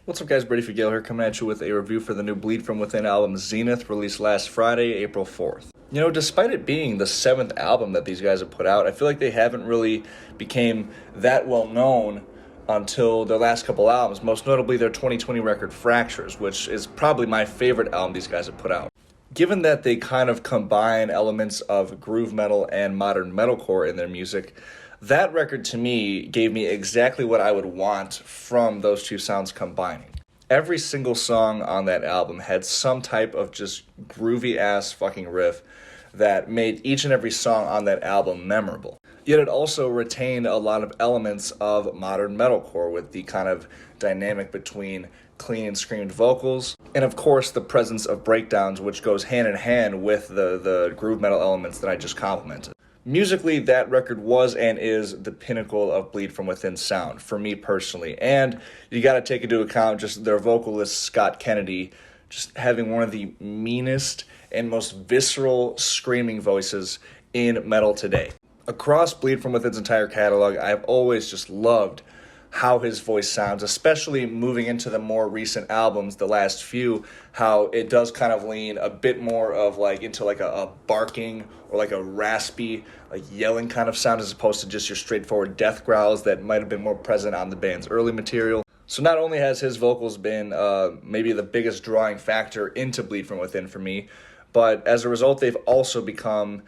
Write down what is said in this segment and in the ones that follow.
What's up, guys? Brady Figale here, coming at you with a review for the new Bleed From Within album Zenith, released last Friday, April 4th. You know, despite it being the 7th album that these guys have put out, I feel like they haven't really became that well known until their last couple albums, most notably their 2020 record Fractures, which is probably my favorite album these guys have put out. Given that they kind of combine elements of groove metal and modern metalcore in their music, that record to me gave me exactly what I would want from those two sounds combining. Every single song on that album had some type of just groovy ass fucking riff that made each and every song on that album memorable. Yet it also retained a lot of elements of modern metalcore with the kind of dynamic between clean and screamed vocals, and of course the presence of breakdowns, which goes hand in hand with the groove metal elements that I just complimented. Musically, that record was and is the pinnacle of Bleed From Within sound, for me personally. And you gotta take into account just their vocalist, Scott Kennedy, just having one of the meanest and most visceral screaming voices in metal today. Across Bleed From Within's entire catalog, I've always just loved how his voice sounds, especially moving into the more recent albums, the last few, how it does kind of lean a bit more of like into like a barking or like a raspy, like yelling kind of sound, as opposed to just your straightforward death growls that might have been more present on the band's early material. So not only has his vocals been maybe the biggest drawing factor into Bleed From Within for me, but as a result, he's also become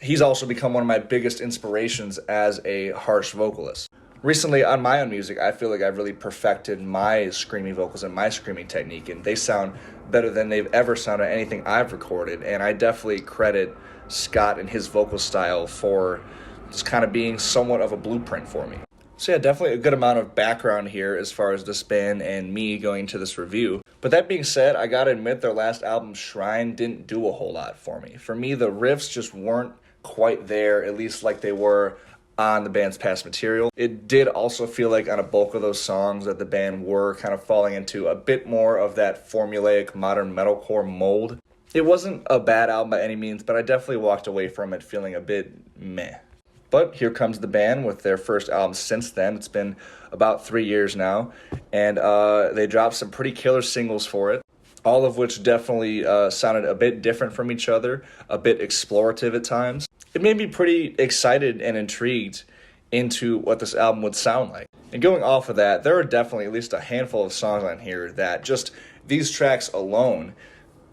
one of my biggest inspirations as a harsh vocalist. Recently, on my own music, I feel like I've really perfected my screaming vocals and my screaming technique, and they sound better than they've ever sounded on anything I've recorded, and I definitely credit Scott and his vocal style for just kind of being somewhat of a blueprint for me. So yeah, definitely a good amount of background here as far as this band and me going into this review. But that being said, I gotta admit their last album, Shrine, didn't do a whole lot for me. For me, the riffs just weren't quite there, at least like they were on the band's past material. It did also feel like on a bulk of those songs that the band were kind of falling into a bit more of that formulaic modern metalcore mold. It wasn't a bad album by any means, but I definitely walked away from it feeling a bit meh. But here comes the band with their first album since then. It's been about 3 years now, and they dropped some pretty killer singles for it, all of which definitely sounded a bit different from each other, a bit explorative at times. It made me pretty excited and intrigued into what this album would sound like. And going off of that, there are definitely at least a handful of songs on here that just these tracks alone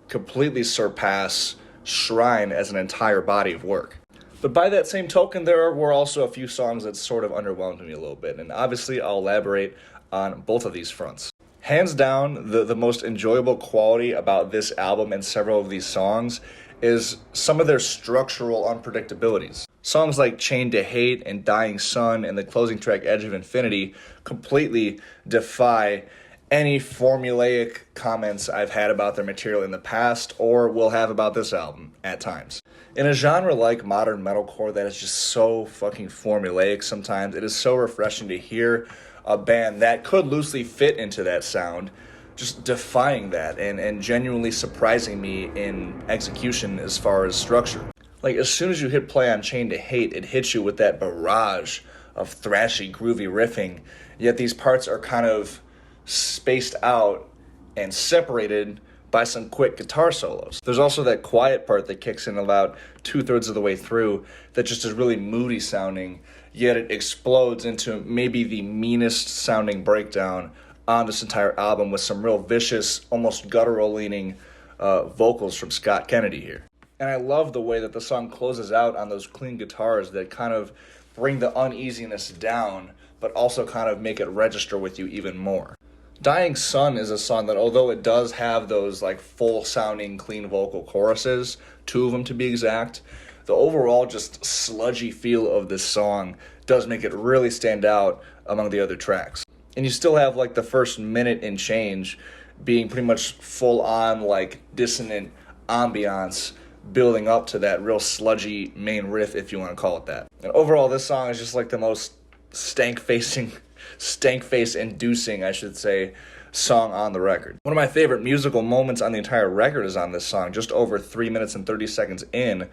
completely surpass Shrine as an entire body of work. But by that same token, there were also a few songs that sort of underwhelmed me a little bit, and obviously I'll elaborate on both of these fronts. Hands down, the most enjoyable quality about this album and several of these songs is some of their structural unpredictabilities. Songs like Chained to Hate and Dying Sun and the closing track Edge of Infinity completely defy any formulaic comments I've had about their material in the past or will have about this album at times. In a genre like modern metalcore that is just so fucking formulaic sometimes, it is so refreshing to hear a band that could loosely fit into that sound just defying that and genuinely surprising me in execution as far as structure. Like, as soon as you hit play on Chained to Hate, it hits you with that barrage of thrashy, groovy riffing, yet these parts are kind of spaced out and separated by some quick guitar solos. There's also that quiet part that kicks in about 2/3 of the way through that just is really moody sounding, yet it explodes into maybe the meanest sounding breakdown on this entire album with some real vicious, almost guttural leaning vocals from Scott Kennedy here. And I love the way that the song closes out on those clean guitars that kind of bring the uneasiness down, but also kind of make it register with you even more. Dying Sun is a song that, although it does have those like full sounding clean vocal choruses, 2 of them to be exact, the overall just sludgy feel of this song does make it really stand out among the other tracks. And you still have like the first minute and change being pretty much full on like dissonant ambiance building up to that real sludgy main riff, if you want to call it that. And overall, this song is just like the most stank face inducing, I should say, song on the record. One of my favorite musical moments on the entire record is on this song, just over 3 minutes and 30 seconds in,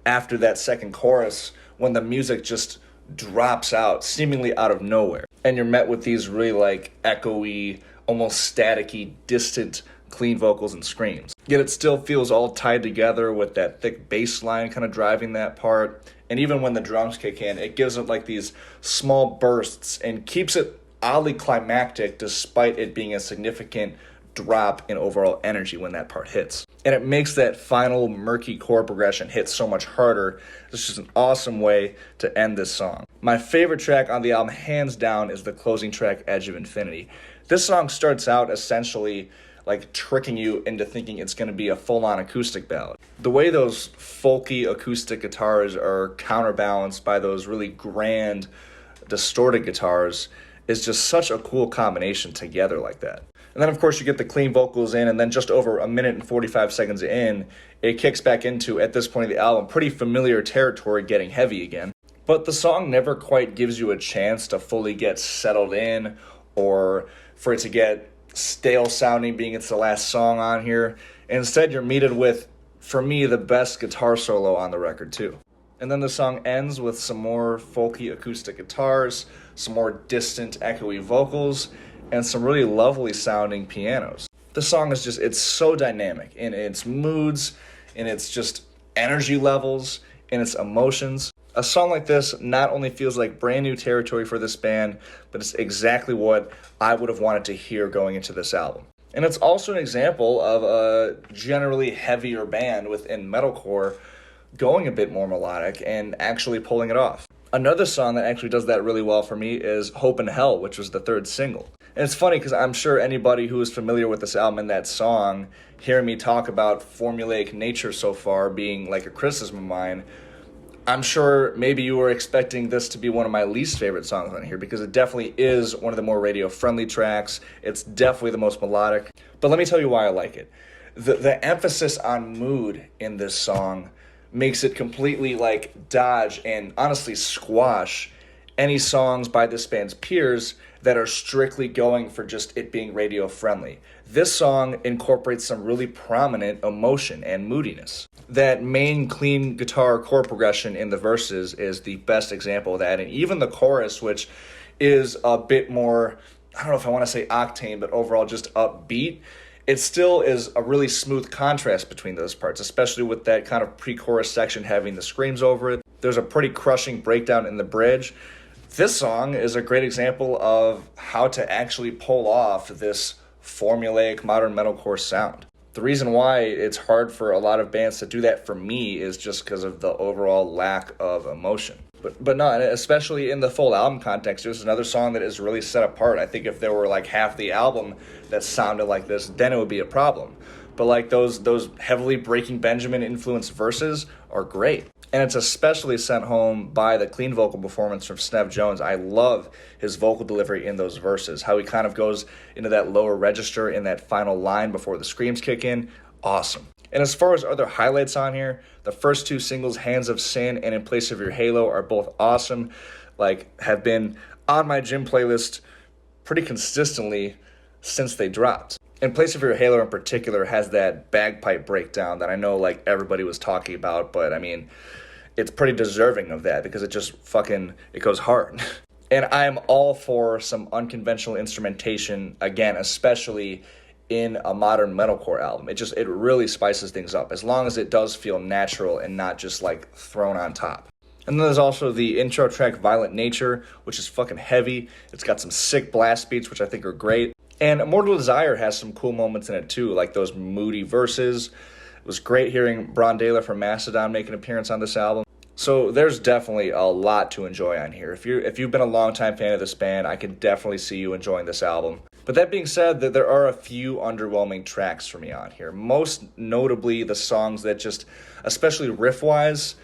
after that second chorus, when the music just drops out, seemingly out of nowhere. And you're met with these really like echoey, almost staticky, distant, clean vocals and screams. Yet it still feels all tied together with that thick bass line kind of driving that part. And even when the drums kick in, it gives it like these small bursts and keeps it oddly climactic despite it being a significant drop in overall energy when that part hits. And it makes that final murky chord progression hit so much harder. It's just an awesome way to end this song. My favorite track on the album, hands down, is the closing track, Edge of Infinity. This song starts out essentially like tricking you into thinking it's going to be a full-on acoustic ballad. The way those folky acoustic guitars are counterbalanced by those really grand, distorted guitars is just such a cool combination together like that. And then, of course, you get the clean vocals in, and then just over a minute and 45 seconds in, it kicks back into, at this point of the album, pretty familiar territory, getting heavy again. But the song never quite gives you a chance to fully get settled in or for it to get stale sounding, being it's the last song on here. Instead, you're meted with, for me, the best guitar solo on the record, too. And then the song ends with some more folky acoustic guitars, some more distant, echoey vocals, and some really lovely sounding pianos. The song is just, it's so dynamic in its moods, in its just energy levels, in its emotions. A song like this not only feels like brand new territory for this band, but it's exactly what I would have wanted to hear going into this album. And it's also an example of a generally heavier band within metalcore going a bit more melodic and actually pulling it off. Another song that actually does that really well for me is Hope in Hell, which was the third single. And it's funny because I'm sure anybody who is familiar with this album and that song, hearing me talk about formulaic nature so far being like a criticism of mine, I'm sure maybe you were expecting this to be one of my least favorite songs on here because it definitely is one of the more radio-friendly tracks. It's definitely the most melodic. But let me tell you why I like it. The emphasis on mood in this song makes it completely like dodge and honestly squash any songs by this band's peers that are strictly going for just it being radio friendly. This song incorporates some really prominent emotion and moodiness. That main clean guitar chord progression in the verses is the best example of that, and even the chorus, which is a bit more, I don't know if I want to say octane, but overall just upbeat, it still is a really smooth contrast between those parts, especially with that kind of pre-chorus section having the screams over it. There's a pretty crushing breakdown in the bridge. This song is a great example of how to actually pull off this formulaic modern metalcore sound. The reason why it's hard for a lot of bands to do that for me is just because of the overall lack of emotion. But no, especially in the full album context, there's another song that is really set apart. I think if there were like half the album that sounded like this, then it would be a problem. But like those heavily Breaking Benjamin influenced verses are great. And it's especially sent home by the clean vocal performance from Snev Jones. I love his vocal delivery in those verses, how he kind of goes into that lower register in that final line before the screams kick in. Awesome. And as far as other highlights on here, the first two singles, Hands of Sin and In Place of Your Halo, are both awesome. Like, have been on my gym playlist pretty consistently since they dropped. In Place of Your Halo in particular has that bagpipe breakdown that I know like everybody was talking about, but I mean, it's pretty deserving of that because it just it goes hard. And I'm all for some unconventional instrumentation, again, especially in a modern metalcore album. It really spices things up, as long as it does feel natural and not just like thrown on top. And then there's also the intro track Violent Nature, which is fucking heavy. It's got some sick blast beats, which I think are great. And Immortal Desire has some cool moments in it too, like those moody verses. It was great hearing Brondela from Mastodon make an appearance on this album. So there's definitely a lot to enjoy on here. If you've been a longtime fan of this band, I can definitely see you enjoying this album. But that being said, that there are a few underwhelming tracks for me on here. Most notably the songs that just, especially riff-wise,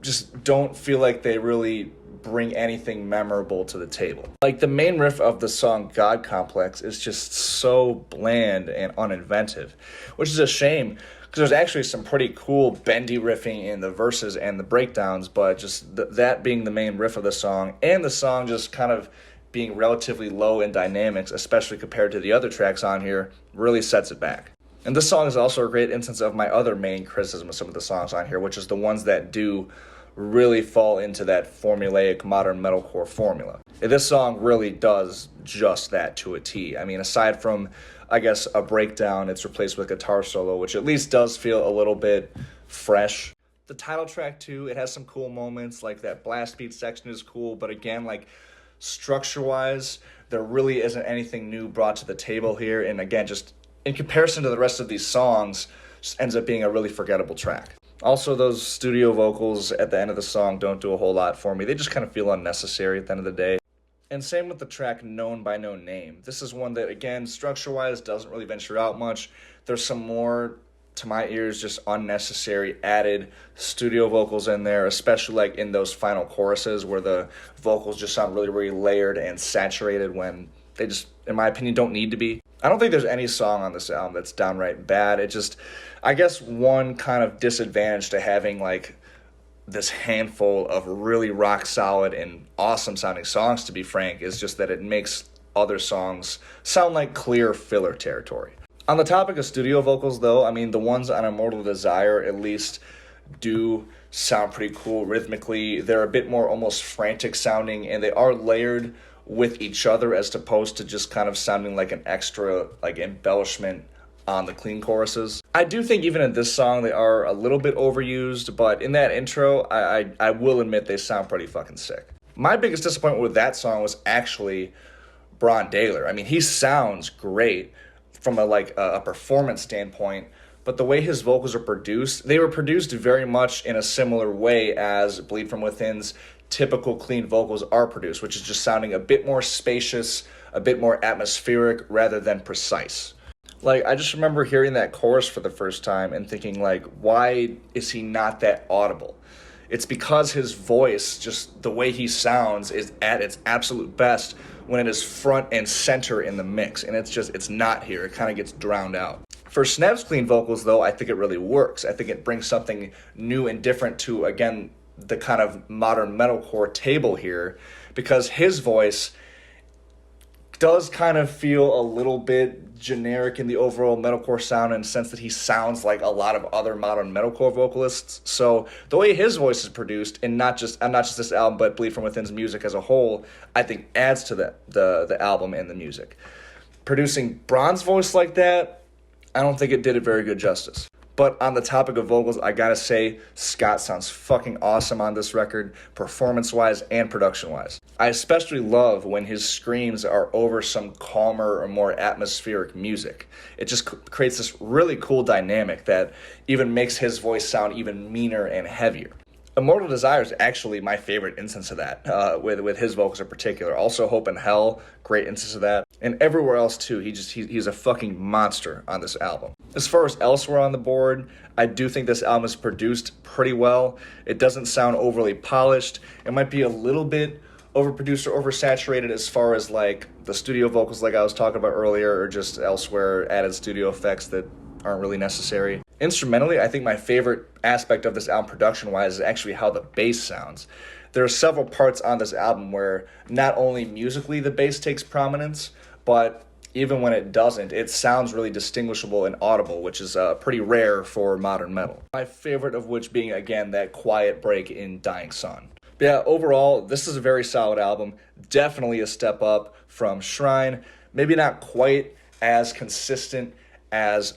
just don't feel like they really bring anything memorable to the table. Like the main riff of the song God Complex is just so bland and uninventive, which is a shame because there's actually some pretty cool bendy riffing in the verses and the breakdowns, but just that being the main riff of the song and the song just kind of being relatively low in dynamics, especially compared to the other tracks on here, really sets it back. And this song is also a great instance of my other main criticism of some of the songs on here, which is the ones that do really fall into that formulaic modern metalcore formula. And this song really does just that to a T. I mean, aside from, I guess, a breakdown, it's replaced with guitar solo, which at least does feel a little bit fresh. The title track, too, it has some cool moments, like that blast beat section is cool, but again, like, structure-wise, there really isn't anything new brought to the table here, and again, just in comparison to the rest of these songs, just ends up being a really forgettable track. Also, those studio vocals at the end of the song don't do a whole lot for me. They just kind of feel unnecessary at the end of the day. And same with the track Known by No Name. This is one that, again, structure-wise, doesn't really venture out much. There's some more, to my ears, just unnecessary added studio vocals in there, especially like in those final choruses where the vocals just sound really, really layered and saturated when they just, in my opinion, don't need to be. I don't think there's any song on this album that's downright bad. It just, I guess one kind of disadvantage to having like this handful of really rock solid and awesome sounding songs, to be frank, is just that it makes other songs sound like clear filler territory. On the topic of studio vocals, though, I mean, the ones on Immortal Desire at least do sound pretty cool rhythmically. They're a bit more almost frantic sounding, and they are layered with each other as opposed to just kind of sounding like an extra like embellishment on the clean choruses. I do think even in this song they are a little bit overused, but in that intro, I will admit they sound pretty fucking sick. My biggest disappointment with that song was actually Bron Daylor. I mean, he sounds great from a performance standpoint, but the way his vocals are produced, they were produced very much in a similar way as Bleed From Within's typical clean vocals are produced, which is just sounding a bit more spacious, a bit more atmospheric rather than precise. Like, I just remember hearing that chorus for the first time and thinking, like, why is he not that audible? It's because his voice, just the way he sounds, is at its absolute best when it is front and center in the mix, and it's not here. It kind of gets drowned out. For Snev's clean vocals, though, I think it really works. I think it brings something new and different to, again, the kind of modern metalcore table here, because his voice does kind of feel a little bit generic in the overall metalcore sound in the sense that he sounds like a lot of other modern metalcore vocalists. So the way his voice is produced, and not just this album, but Bleed From Within's music as a whole, I think adds to the album and the music. Producing Bron's voice like that, I don't think it did it very good justice. But on the topic of vocals, I gotta say, Scott sounds fucking awesome on this record, performance-wise and production-wise. I especially love when his screams are over some calmer or more atmospheric music. It just creates this really cool dynamic that even makes his voice sound even meaner and heavier. Immortal Desire is actually my favorite instance of that, with his vocals in particular. Also Hope and Hell, great instance of that. And everywhere else too, he's a fucking monster on this album. As far as elsewhere on the board, I do think this album is produced pretty well. It doesn't sound overly polished. It might be a little bit overproduced or oversaturated as far as like the studio vocals like I was talking about earlier, or just elsewhere added studio effects that aren't really necessary. Instrumentally, I think my favorite aspect of this album production-wise is actually how the bass sounds. There are several parts on this album where not only musically the bass takes prominence, but even when it doesn't, it sounds really distinguishable and audible, which is pretty rare for modern metal. My favorite of which being, again, that quiet break in Dying Sun. But yeah, overall, this is a very solid album. Definitely a step up from Shrine. Maybe not quite as consistent as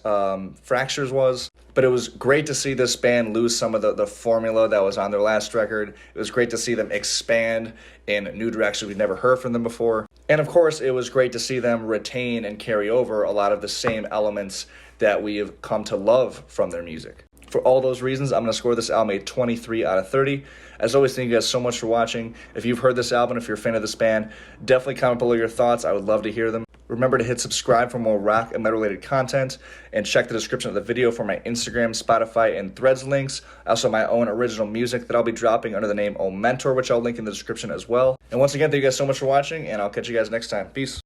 Fractures was, but it was great to see this band lose some of the formula that was on their last record. It was great to see them expand in new directions we've never heard from them before. And of course, it was great to see them retain and carry over a lot of the same elements that we have come to love from their music. For all those reasons, I'm going to score this album a 23 out of 30. As always, thank you guys so much for watching. If you've heard this album, if you're a fan of this band, definitely comment below your thoughts. I would love to hear them. Remember to hit subscribe for more rock and metal-related content, and check the description of the video for my Instagram, Spotify, and Threads links. Also, my own original music that I'll be dropping under the name O Mentor, which I'll link in the description as well. And once again, thank you guys so much for watching, and I'll catch you guys next time. Peace.